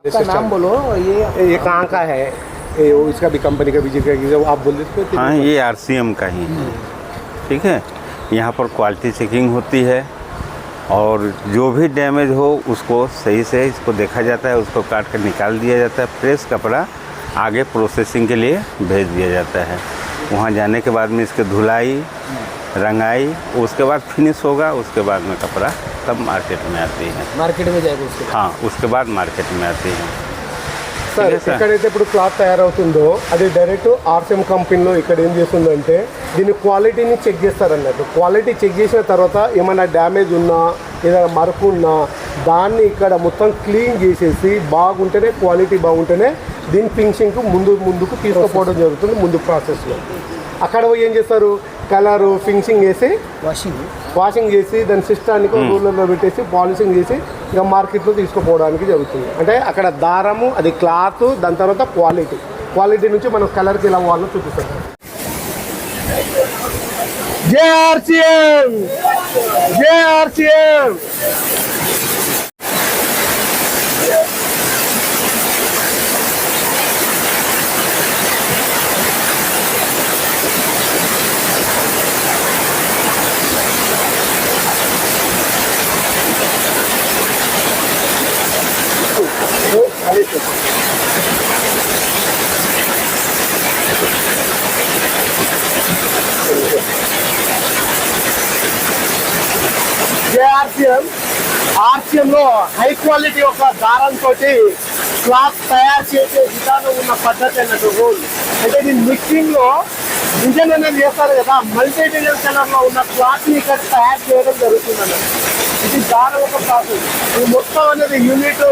इसका नाम बोलो। ये कहाँ का है? वो इसका भी कंपनी का विजिट करके आप बोल देते। हाँ, ये आरसीएम का ही है। ठीक है, यहाँ पर क्वालिटी चेकिंग होती है और जो भी डैमेज हो उसको सही से इसको देखा जाता है, उसको काट कर निकाल दिया जाता है। फ्रेश कपड़ा आगे प्रोसेसिंग के लिए भेज दिया जाता है। वहाँ जाने के बाद में इसके धुलाई, रंगाई, उसके बाद फिनिश होगा, उसके बाद में कपड़ा तब मार्केट में आती है। मार्केट में जाएगा उसके बाद? हाँ, उसके बाद मार्केट में आती है। సార్ ఎక్కడైతే ఇప్పుడు క్లాత్ తయారవుతుందో అది డైరెక్ట్ ఆర్సిఎం కంపెనీలో ఇక్కడ ఏం చేస్తుందంటే దీని క్వాలిటీని చెక్ చేస్తారన్నట్టు. క్వాలిటీ చెక్ చేసిన తర్వాత ఏమైనా డ్యామేజ్ ఉన్నా ఏదైనా మరకు ఉన్నా దాన్ని ఇక్కడ మొత్తం క్లీన్ చేసేసి బాగుంటేనే, క్వాలిటీ బాగుంటేనే దీని ఫినిషింగ్కు ముందుకు తీసుకుపోవడం జరుగుతుంది. ముందు ప్రాసెస్లో అక్కడ పోయి ఏం చేస్తారు, కలరు ఫినిషింగ్ వేసి వాషింగ్ చేసి దాని సిస్టానికి రూలర్లో పెట్టేసి పాలిషింగ్ చేసి ఇక మార్కెట్లో తీసుకుపోవడానికి జరుగుతుంది. అంటే అక్కడ దారము, అది క్లాత్, దాని తర్వాత క్వాలిటీ నుంచి మనం కలర్కి ఎలా వాళ్ళని చూపిస్తాం. జేఆర్సీఎం ఆర్సిఎంలో హై క్వాలిటీ ఒక దారంతో క్లాత్ తయారు చేసే విధానం ఉన్న పద్ధతి అన్నట్టు రూల్. అంటే దీని మిక్సింగ్లో డిజైన్ అనేది చేస్తారు కదా, మల్టీ డిజైన్ కలర్లో ఉన్న క్లాత్ని ఇక్కడ తయారు చేయడం జరుగుతుంది అన్నట్టు. ఇది దారం ఒక ప్రాసెస్. ఈ మొత్తం అనేది యూనిట్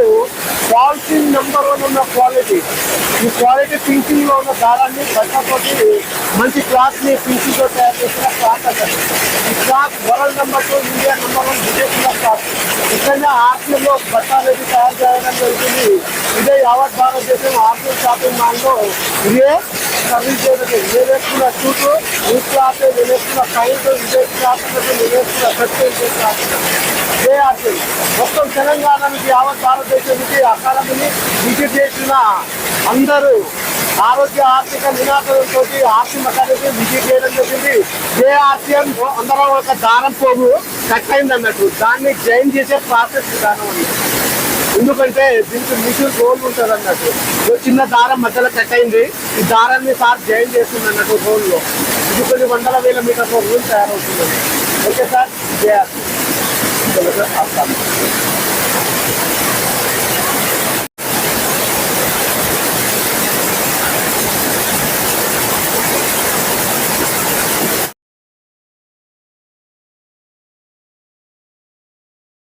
పాలిసింగ్ నెంబర్ 1 ఉన్న క్వాలిటీ. ఈ క్వాలిటీ పింకింగ్లో ఉన్న దారాన్ని బట్టతోటి మంచి క్లాత్ని పింకింగ్తో తయారు చేసిన క్లాత్ అన్నట్టు. ఈ cloth world number 2, India number 1 విదేశీల క్లాత్. ఇక్కడనే ఆర్సిఎంలో బట్ట అనేది తయారు చేయడం జరుగుతుంది. ఇదే యావత్ భారతదేశం ఆర్సిఎం షాపింగ్ మాల్లో ఇదే సర్వీస్ చేయడం. నేను వేసుకున్న షూటు ఈ క్లాత్, నేను వేసుకున్న ప్యాంటు ఇదే క్లాత్, నేను వేసుకున్న షర్ట్ ఇదే క్లాత్. ఇదే ఆర్సిఎం మొత్తం తెలంగాణ నుంచి యావత్ భారతదేశం నుంచి అకాడమీని విజిట్ చేసిన అందరూ ఆరోగ్య ఆర్థిక నినాదంతో ఆర్సిఎం అకాడమీ విజిట్ చేయడం జరిగింది. జేఆర్సీఎం అందరూ ఒక దారం పోగు కట్ అయింది అన్నట్టు. దాన్ని జాయిన్ చేసే ప్రాసెస్ విధానం అన్నట్టు. ఎందుకంటే దీనికి మిషన్ రోల్ ఉంటుంది అన్నట్టు. చిన్న దారం మధ్యలో కట్ అయింది, ఈ దారాన్ని సార్ జాయిన్ చేస్తుంది అన్నట్టు రోల్లో. ఇది కొన్ని వందల వేల మీటర్ల రోల్ తయారవుతుంది. Okay sir, JRC.